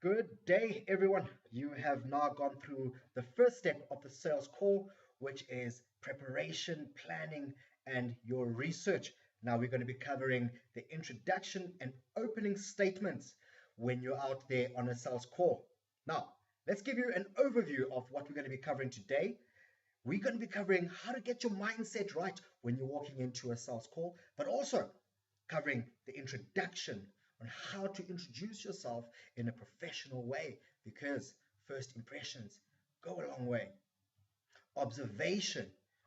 Good day, everyone. You have now gone through the first step of the sales call, which is preparation, planning, and your research. Now we're going to be covering the introduction and opening statements when you're out there on a sales call. Now, let's give you an overview of what we're going to be covering today. We're going to be covering how to get your mindset right when you're walking into a sales call, but also covering the introduction on how to introduce yourself in a professional way because first impressions go a long way. Observation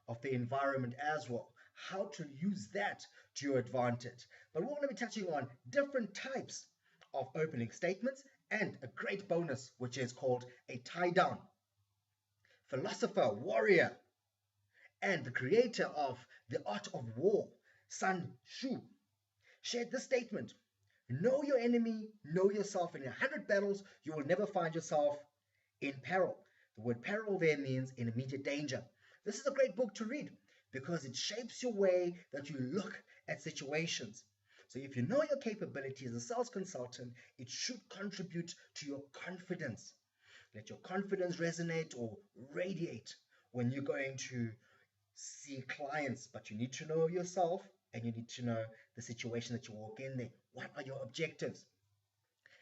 of the environment as well, how to use that to your advantage. But we're going to be touching on different types of opening statements and a great bonus, which is called a tie down. Philosopher, warrior, and the creator of The Art of War, Sun Tzu, shared this statement: know your enemy, know yourself. In 100 battles, you will never find yourself in peril. The word peril there means in immediate danger. This is a great book to read because it shapes your way that you look at situations. So if you know your capability as a sales consultant, it should contribute to your confidence. Let your confidence resonate or radiate when you're going to see clients, but you need to know yourself and you need to know the situation that you walk in there. What are your objectives?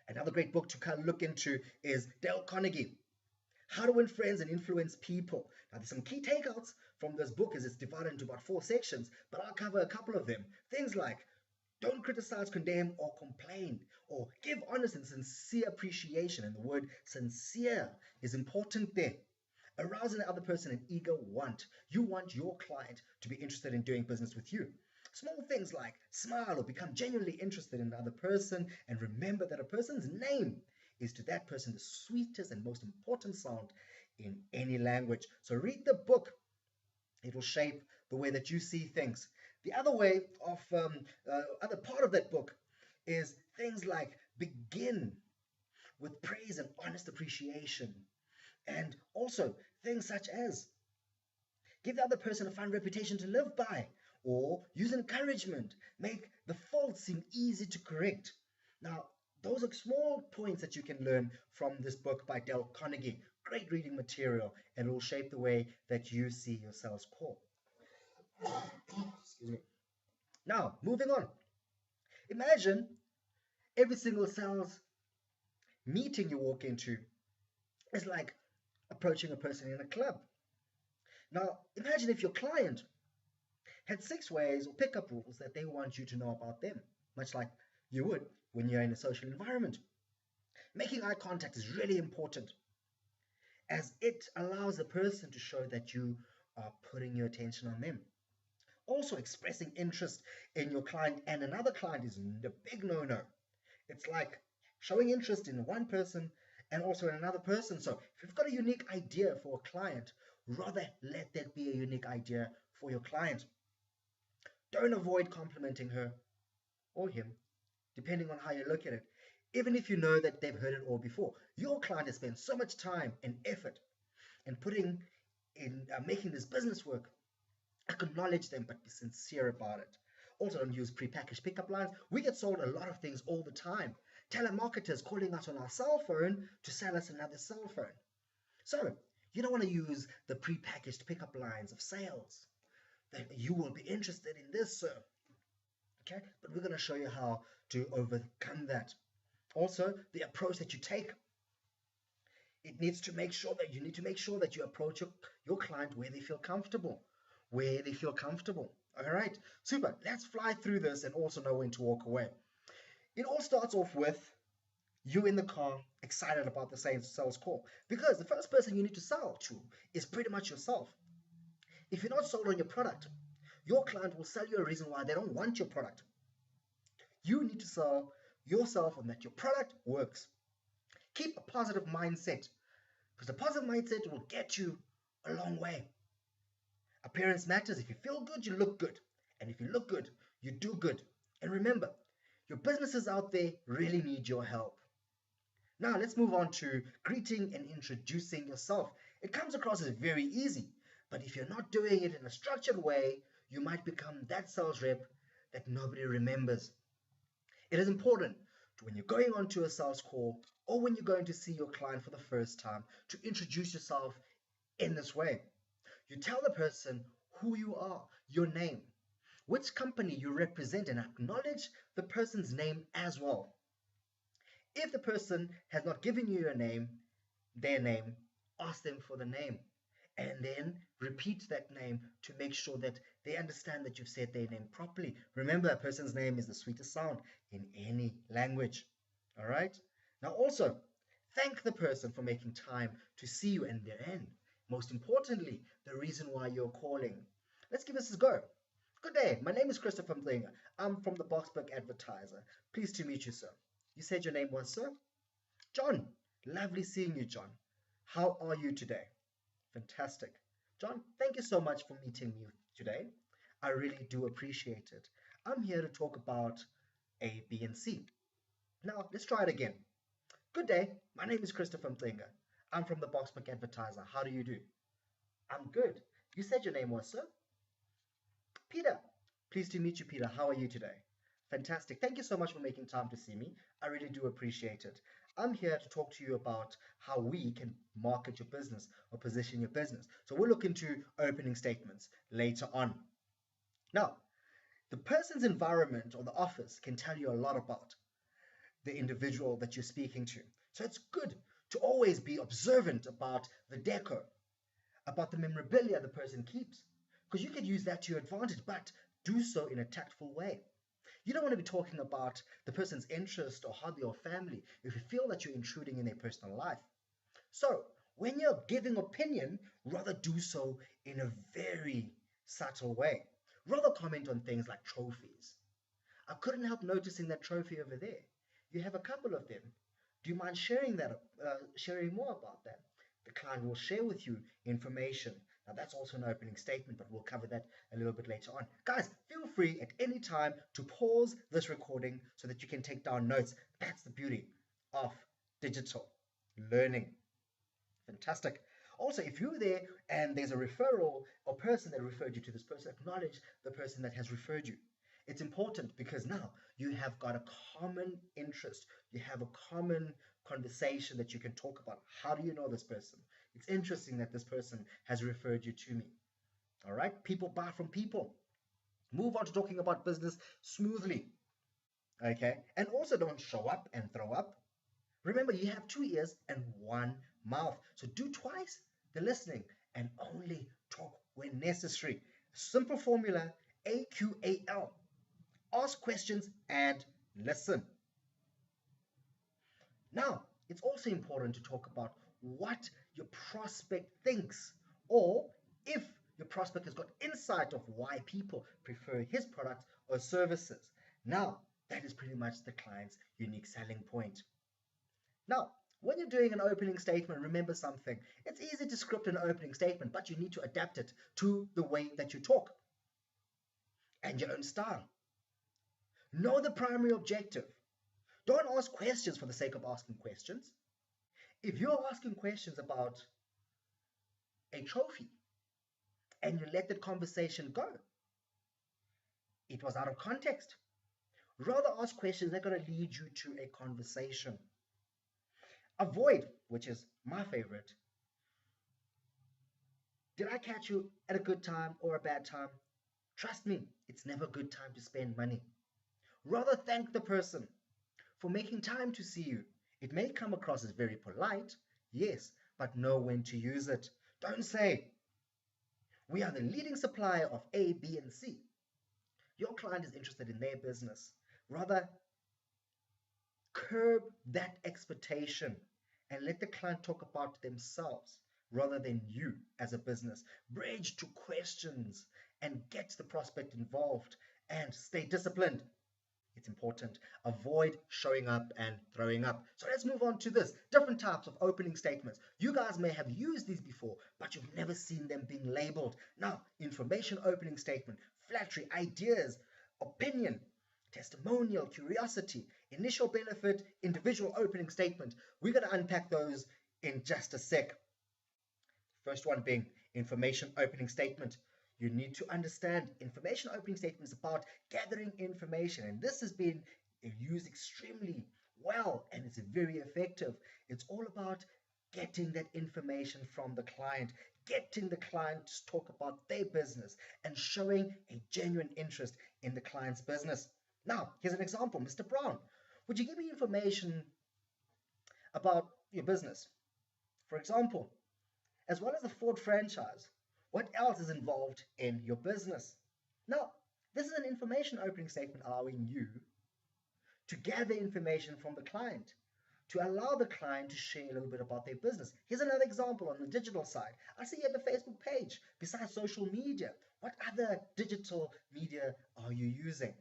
Another great book to kind of look into is Dale Carnegie, How to Win Friends and Influence People. Now, there's some key takeouts from this book as it's divided into about 4 sections, but I'll cover a couple of them. Things like don't criticize, condemn, or complain, or give honest and sincere appreciation. And the word sincere is important there. Arousing the other person an eager want. You want your client to be interested in doing business with you. Small things like smile or become genuinely interested in the other person, and remember that a person's name is to that person the sweetest and most important sound in any language. So read the book. It will shape the way that you see things. The other way of other part of that book is things like begin with praise and honest appreciation, and also things such as give the other person a fine reputation to live by, or use encouragement, make the faults seem easy to correct. Now, those are small points that you can learn from this book by Dale Carnegie. Great reading material, and it will shape the way that you see your sales call. Excuse me. Now, moving on. Imagine every single sales meeting you walk into is like approaching a person in a club. Now, imagine if your client had 6 ways or pickup rules that they want you to know about them, much like you would when you're in a social environment. Making eye contact is really important as it allows the person to show that you are putting your attention on them. Also, expressing interest in your client and another client is a big no-no. It's like showing interest in one person and also in another person. So if you've got a unique idea for a client, rather let that be a unique idea for your client. Don't avoid complimenting her or him, depending on how you look at it. Even if you know that they've heard it all before, your client has spent so much time and effort in putting in making this business work. Acknowledge them, but be sincere about it. Also, don't use prepackaged pickup lines. We get sold a lot of things all the time. Telemarketers calling us on our cell phone to sell us another cell phone. So, you don't want to use the prepackaged pickup lines of sales. That you will be interested in this, sir. Okay, but we're going to show you how to overcome that. Also, the approach that you take. It needs to make sure that you need to make sure that you approach your client where they feel comfortable. Where they feel comfortable. All right, super. Let's fly through this and also know when to walk away. It all starts off with you in the car, excited about the sales call, because the first person you need to sell to is pretty much yourself. If you're not sold on your product, your client will sell you a reason why they don't want your product. You need to sell yourself on that your product works. Keep a positive mindset, because a positive mindset will get you a long way. Appearance matters. If you feel good, you look good. And if you look good, you do good. And remember, your businesses out there really need your help. Now let's move on to greeting and introducing yourself. It comes across as very easy, but if you're not doing it in a structured way, you might become that sales rep that nobody remembers. It is important to, when you're going onto a sales call, or when you're going to see your client for the first time, to introduce yourself in this way. You tell the person who you are, your name, which company you represent, and acknowledge the person's name as well. If the person has not given you their name, ask them for the name and then repeat that name to make sure that they understand that you've said their name properly. Remember, a person's name is the sweetest sound in any language. All right? Now, also, thank the person for making time to see you and their end. Most importantly, the reason why you're calling. Let's give this a go. Good day. My name is Christopher Mlinga. I'm from the Boxburg Advertiser. Pleased to meet you, sir. You said your name was, sir? John. Lovely seeing you, John. How are you today? Fantastic. John, thank you so much for meeting me today. I really do appreciate it. I'm here to talk about A, B, and C. Now, let's try it again. Good day. My name is Christopher Mlinga. I'm from the Boxburg Advertiser. How do you do? I'm good. You said your name was, sir? Peter. Pleased to meet you, Peter. How are you today? Fantastic. Thank you so much for making time to see me. I really do appreciate it. I'm here to talk to you about how we can market your business or position your business. So we'll look into opening statements later on. Now, the person's environment or the office can tell you a lot about the individual that you're speaking to. So it's good to always be observant about the decor, about the memorabilia the person keeps, because you could use that to your advantage, but do so in a tactful way. You don't want to be talking about the person's interest or hobby or family if you feel that you're intruding in their personal life. So, when you're giving opinion, rather do so in a very subtle way. Rather comment on things like trophies. I couldn't help noticing that trophy over there. You have a couple of them. Do you mind sharing more about that? The client will share with you information. Now, that's also an opening statement, but we'll cover that a little bit later on. Guys, feel free at any time to pause this recording so that you can take down notes. That's the beauty of digital learning. Fantastic. Also, if you're there and there's a referral or person that referred you to this person, acknowledge the person that has referred you. It's important because now you have got a common interest. You have a common conversation that you can talk about. How do you know this person? It's interesting that this person has referred you to me. All right? People buy from people. Move on to talking about business smoothly. Okay? And also don't show up and throw up. Remember, you have 2 ears and 1 mouth. So do twice the listening and only talk when necessary. Simple formula, AQAL. Ask questions and listen. Now, it's also important to talk about what your prospect thinks, or if your prospect has got insight of why people prefer his products or services. Now, that is pretty much the client's unique selling point. Now, when you're doing an opening statement, remember something. It's easy to script an opening statement, but you need to adapt it to the way that you talk and your own style. Know the primary objective. Don't ask questions for the sake of asking questions. If you're asking questions about a trophy and you let that conversation go, it was out of context. Rather ask questions that are going to lead you to a conversation. Avoid, which is my favorite. Did I catch you at a good time or a bad time? Trust me, it's never a good time to spend money. Rather thank the person for making time to see you. It may come across as very polite, yes, but know when to use it. Don't say, we are the leading supplier of A, B, and C. Your client is interested in their business. Rather, curb that expectation and let the client talk about themselves rather than you as a business. Bridge to questions and get the prospect involved and stay disciplined. It's important. Avoid showing up and throwing up. So let's move on to this. Different types of opening statements. You guys may have used these before, but you've never seen them being labeled. Now, information opening statement, flattery, ideas, opinion, testimonial, curiosity, initial benefit, individual opening statement. We're going to unpack those in just a sec. First one being information opening statement. You need to understand information opening statement is about gathering information, and this has been used extremely well, and it's very effective. It's all about getting that information from the client, getting the client to talk about their business, and showing a genuine interest in the client's business. Now, here's an example. Mr. Brown, would you give me information about your business? For example, as well as the Ford franchise, what else is involved in your business? Now, this is an information opening statement allowing you to gather information from the client, to allow the client to share a little bit about their business. Here's another example on the digital side. I see you have a Facebook page. Besides social media, what other digital media are you using?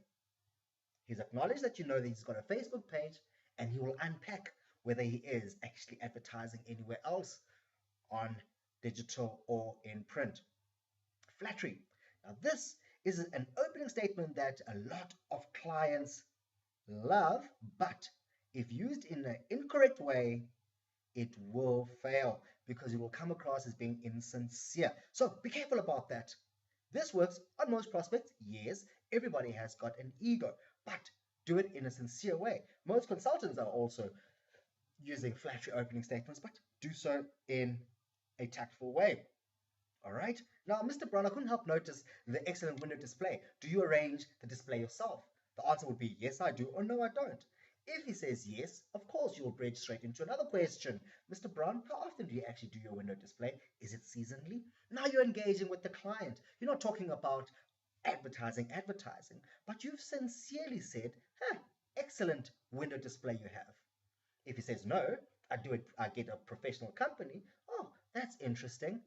He's acknowledged that you know that he's got a Facebook page, and he will unpack whether he is actually advertising anywhere else on digital or in print. Flattery. Now, this is an opening statement that a lot of clients love, but if used in an incorrect way, it will fail because it will come across as being insincere. So be careful about that. This works on most prospects. Yes, everybody has got an ego, but do it in a sincere way. Most consultants are also using flattery opening statements, but do so in a tactful way. All right. Now, Mr. Brown, I couldn't help notice the excellent window display. Do you arrange the display yourself? The answer would be yes, I do, or no, I don't. If he says yes, of course you'll bridge straight into another question. Mr. Brown, how often do you actually do your window display? Is it seasonally? Now you're engaging with the client. You're not talking about advertising, but you've sincerely said, excellent window display you have. If he says no, I get a professional company. Oh, that's interesting.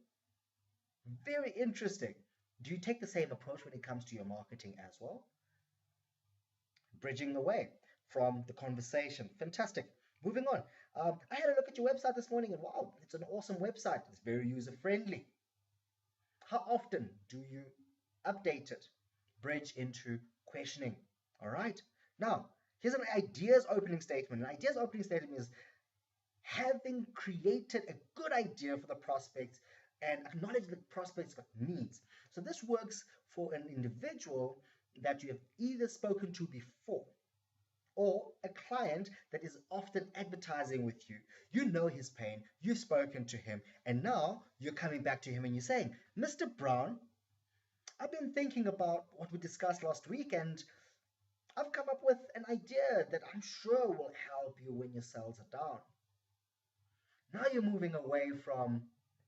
Very interesting. Do you take the same approach when it comes to your marketing as well? Bridging away from the conversation. Fantastic. Moving on. I had a look at your website this morning, and wow, it's an awesome website. It's very user friendly. How often do you update it? Bridge into questioning. All right. Now, here's an ideas opening statement. An ideas opening statement is having created a good idea for the prospects and acknowledge the prospect's needs. So this works for an individual that you have either spoken to before or a client that is often advertising with you. You know his pain, you've spoken to him, and now you're coming back to him and you're saying, Mr. Brown, I've been thinking about what we discussed last week, and I've come up with an idea that I'm sure will help you when your sales are down. Now you're moving away from,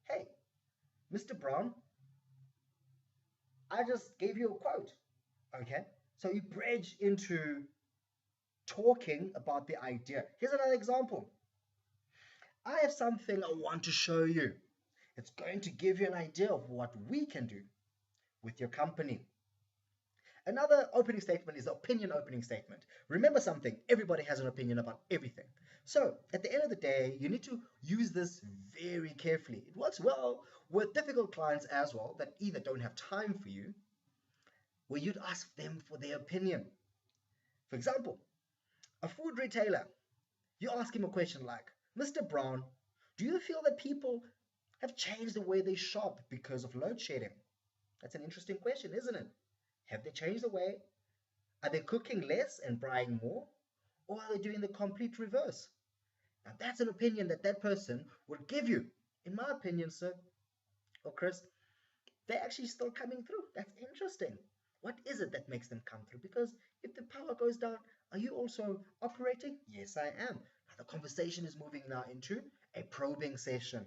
hey, Mr. Brown, I just gave you a quote. Okay, so you bridge into talking about the idea. Here's another example. I have something I want to show you. It's going to give you an idea of what we can do with your company. Another opening statement is the opinion opening statement. Remember something, everybody has an opinion about everything. So at the end of the day, you need to use this very carefully. It works well with difficult clients as well that either don't have time for you, where you'd ask them for their opinion. For example, a food retailer, you ask him a question like, Mr. Brown, do you feel that people have changed the way they shop because of load shedding? That's an interesting question, isn't it? Have they changed the way? Are they cooking less and buying more? Or are they doing the complete reverse? Now that's an opinion that that person would give you. In my opinion, sir, or Chris, they're actually still coming through. That's interesting. What is it that makes them come through? Because if the power goes down, are you also operating? Yes, I am. Now the conversation is moving now into a probing session.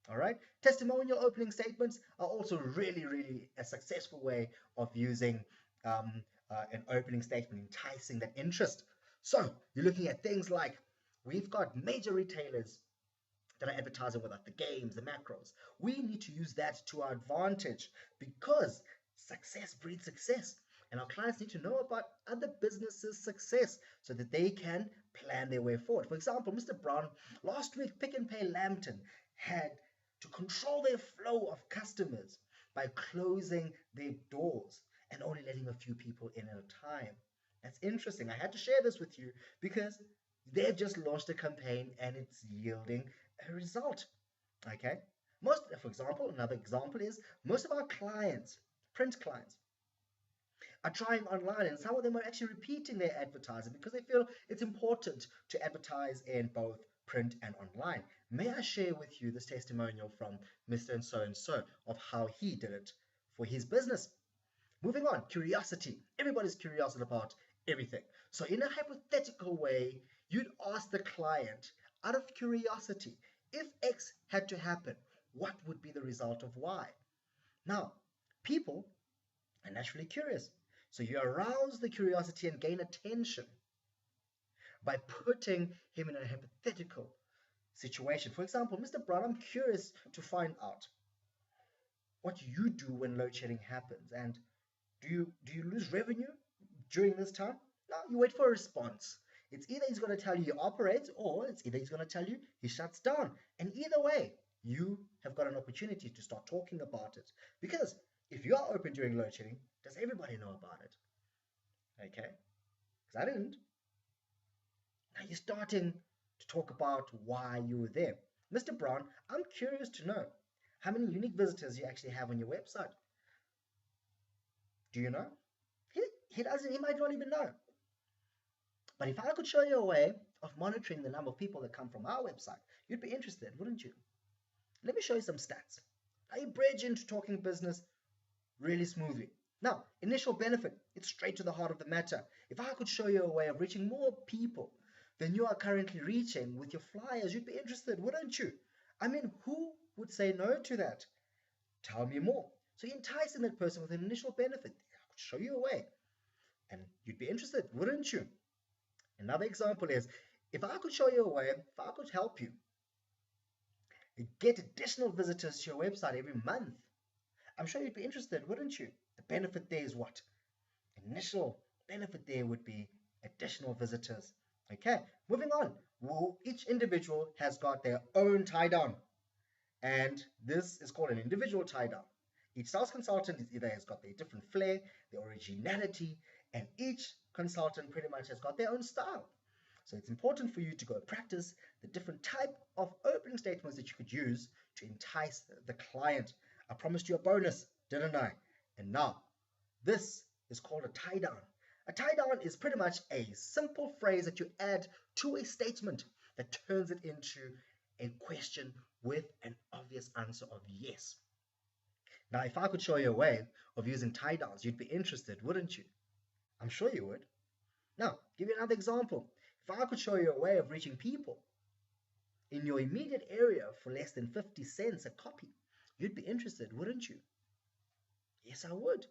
All right. Testimonial opening statements are also really a successful way of using an opening statement, enticing that interest. So you're looking at things like, we've got major retailers that are advertising with us, the games, the macros. We need to use that to our advantage because success breeds success. And our clients need to know about other businesses' success so that they can plan their way forward. For example, Mr. Brown, last week, Pick and Pay Lambton had to control their flow of customers by closing their doors and only letting a few people in at a time. That's interesting. I had to share this with you because they've just launched a campaign and it's yielding a result. Okay. For example, another example is most of our clients, print clients, are trying online, and some of them are actually repeating their advertising because they feel it's important to advertise in both print and online. May I share with you this testimonial from Mr. and so of how he did it for his business? Moving on, curiosity. Everybody's curious about everything. So in a hypothetical way, you'd ask the client, out of curiosity, if X had to happen, what would be the result of Y? Now, people are naturally curious. So you arouse the curiosity and gain attention by putting him in a hypothetical situation. For example, Mr. Brown, I'm curious to find out what you do when load shedding happens, and do you lose revenue during this time? No, you wait for a response. It's either he's going to tell you he operates, or it's either he's going to tell you he shuts down. And either way, you have got an opportunity to start talking about it. Because if you are open during load shedding, does everybody know about it? Okay? Because I didn't. Now you're starting to talk about why you were there. Mr. Brown, I'm curious to know how many unique visitors you actually have on your website. Do you know? He doesn't, he might not even know. But if I could show you a way of monitoring the number of people that come from our website, you'd be interested, wouldn't you? Let me show you some stats. Now you bridge into talking business really smoothly. Now, initial benefit, it's straight to the heart of the matter. If I could show you a way of reaching more people than you are currently reaching with your flyers, you'd be interested, wouldn't you? I mean, who would say no to that? Tell me more. So you're enticing that person with an initial benefit. I could show you a way. And you'd be interested, wouldn't you? Another example is, if I could show you a way, if I could help you get additional visitors to your website every month, I'm sure you'd be interested, wouldn't you? The benefit there is what? Initial benefit there would be additional visitors. Okay, moving on. Well, each individual has got their own tie down, and this is called an individual tie down. Each sales consultant is either has got their different flair, their originality, and each consultant pretty much has got their own style. So it's important for you to go practice the different type of opening statements that you could use to entice the client. I promised you a bonus, didn't I? And now, this is called a tie down. A tie down is pretty much a simple phrase that you add to a statement that turns it into a question with an obvious answer of yes. Now, if I could show you a way of using tie downs, you'd be interested, wouldn't you? I'm sure you would. Now, give you another example. If I could show you a way of reaching people in your immediate area for less than 50 cents a copy, you'd be interested, wouldn't you? Yes, I would.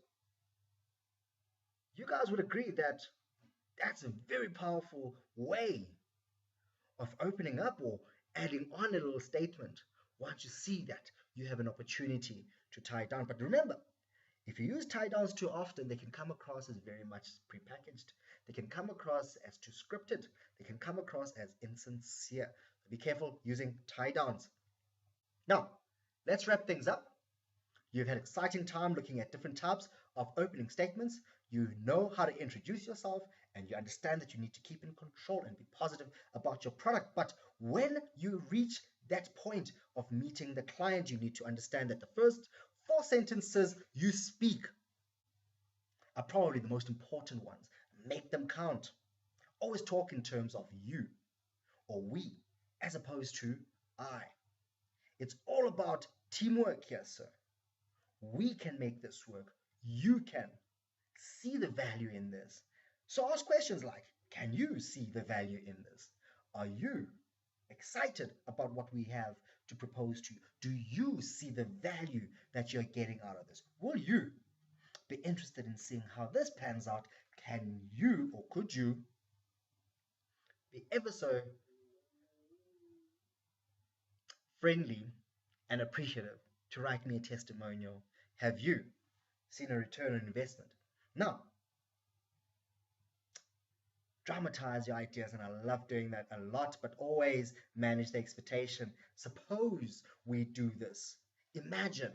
You guys would agree that that's a very powerful way of opening up or adding on a little statement once you see that you have an opportunity to tie down. But remember, if you use tie downs too often, they can come across as very much prepackaged. They can come across as too scripted. They can come across as insincere. So be careful using tie downs. Now, let's wrap things up. You've had exciting time looking at different types of opening statements. You know how to introduce yourself, and you understand that you need to keep in control and be positive about your product. But when you reach that point of meeting the client, you need to understand that the first 4 sentences you speak are probably the most important ones. Make them count. Always talk in terms of you or we as opposed to I. It's all about teamwork here, sir. We can make this work. You can see the value in this. So ask questions like, can you see the value in this? Are you excited about what we have to propose to you? Do you see the value that you're getting out of this? Will you be interested in seeing how this pans out? Can you or could you be ever so friendly and appreciative to write me a testimonial? Have you seen a return on investment? Now, dramatize your ideas, and I love doing that a lot, but always manage the expectation. Suppose we do this. Imagine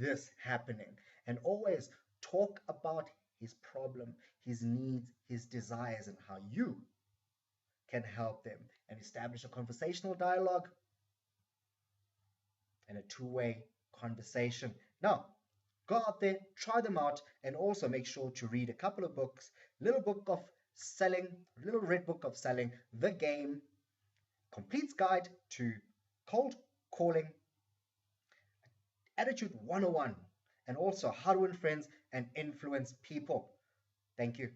this happening, and always talk about his problem, his needs, his desires, and how you can help them, and establish a conversational dialogue and a two-way conversation. Now, Go out there, try them out, and also make sure to read a couple of books. Little book of selling, little red book of selling, The Game, Complete Guide to Cold Calling, Attitude 101, and also How to Win Friends and Influence People. Thank you.